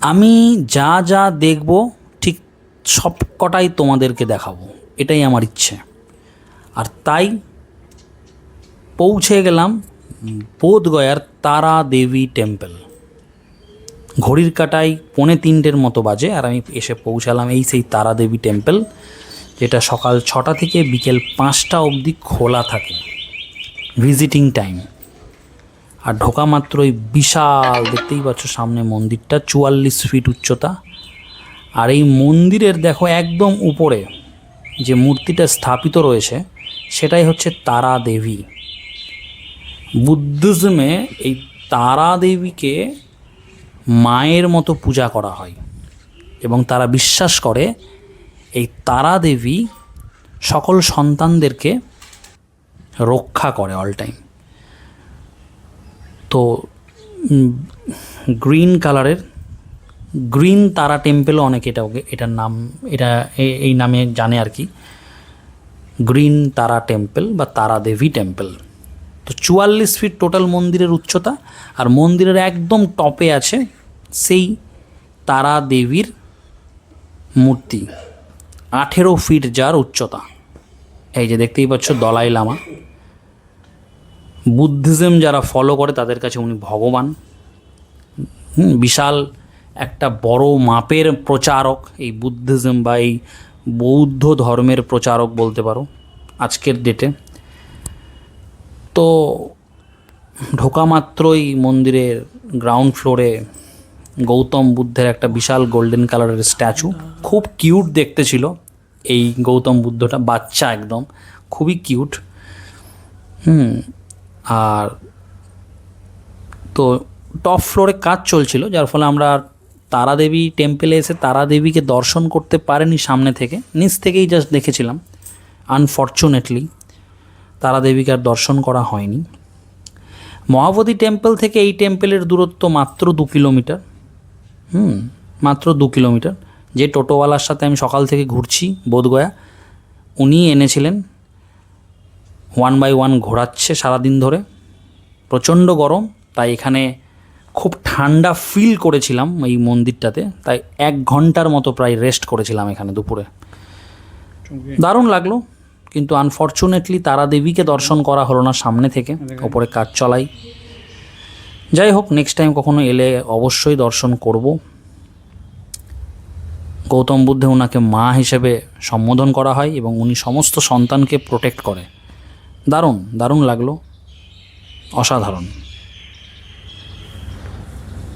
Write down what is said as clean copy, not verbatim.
আমি যা যা দেখব ঠিক সব কটাই তোমাদেরকে দেখাবো, এটাই আমার ইচ্ছে। আর তাই পৌঁছে গেলাম বোধগয়ার তারা দেবী টেম্পল। ঘড়ির কাঁটায় 2:45 মতো বাজে, আর আমি এসে পৌঁছালাম এই সেই তারা দেবী টেম্পল, যেটা সকাল 6টা থেকে বিকেল 5টা অবধি খোলা থাকে, ভিজিটিং টাইম। আর ঢোকা মাত্রই বিশাল, দেখতেই পাচ্ছ সামনে মন্দিরটা, 44 ফিট উচ্চতা। আর এই মন্দিরের দেখো একদম উপরে যে মূর্তিটা স্থাপিত রয়েছে সেটাই হচ্ছে তারা দেবী। বুদ্ধিজমে এই তারা দেবীকে মায়ের মতো পূজা করা হয় এবং তারা বিশ্বাস করে এই তারা দেবী সকল সন্তানদেরকে রক্ষা করে অল টাইম। তো গ্রিন কালারের গ্রিন তারা টেম্পেলও অনেকে এটার নাম এই নামে জানে আর কি, গ্রিন তারা টেম্পল বা তারা দেবী টেম্পল। তো 44 ফিট টোটাল মন্দিরের উচ্চতা, আর মন্দিরের একদম টপে আছে সেই তারা দেবীর মূর্তি, 18 ফিট যার উচ্চতা। এই যে দেখতেই পাচ্ছ দলাই লামা। বুদ্ধিজম যারা ফলো করে তাদের কাছে উনি ভগবান। বিশাল একটা বড় মাপের প্রচারক এই বুদ্ধিজম বা এই বৌদ্ধ ধর্মের প্রচারক বলতে পারো আজকের ডেটে। তো ঢোকা মাত্রই মন্দিরের গ্রাউন্ড ফ্লোরে গৌতম বুদ্ধের একটা বিশাল গোল্ডেন কালারের স্ট্যাচু, খুব কিউট দেখতে ছিল এই গৌতম বুদ্ধটা, বাচ্চা একদম, খুবই কিউট। আর তো টপ ফ্লোরে কাজ চলছিল, যার ফলে আমরা তারা দেবী টেম্পেলে এসে তারা দেবীকে দর্শন করতে পারিনি সামনে থেকে, নিচ থেকেই জাস্ট দেখেছিলাম। আনফর্চুনেটলি তারা দেবীকে আর দর্শন করা হয়নি। মহাবোধি টেম্পল থেকে এই টেম্পেলের দূরত্ব মাত্র 2 কিলোমিটার। মাত্র 2 কিলোমিটার। যে টোটোওয়ালার সাথে আমি সকাল থেকে ঘুরছি বোধগয়া, উনি এনেছিলেন 1 বাই 1 ঘোরাচ্ছে সারাদিন ধরে। প্রচণ্ড গরম, তাই এখানে খুব ঠান্ডা ফিল করেছিলাম এই মন্দিরটাতে, তাই 1 ঘন্টার মতো প্রায় রেস্ট করেছিলাম এখানে দুপুরে। দারুণ লাগলো, কিন্তু আনফর্চুনেটলি তারা দেবীকে দর্শন করা হলো না সামনে থেকে, ওপরে কাজ চলাই। যাই হোক, নেক্সট টাইম কখনো এলে অবশ্যই দর্শন করব। গৌতম বুদ্ধে ওনাকে মা হিসেবে সম্বোধন করা হয় এবং উনি সমস্ত সন্তানকে প্রোটেক্ট করে। দারুণ দারুণ লাগলো, অসাধারণ।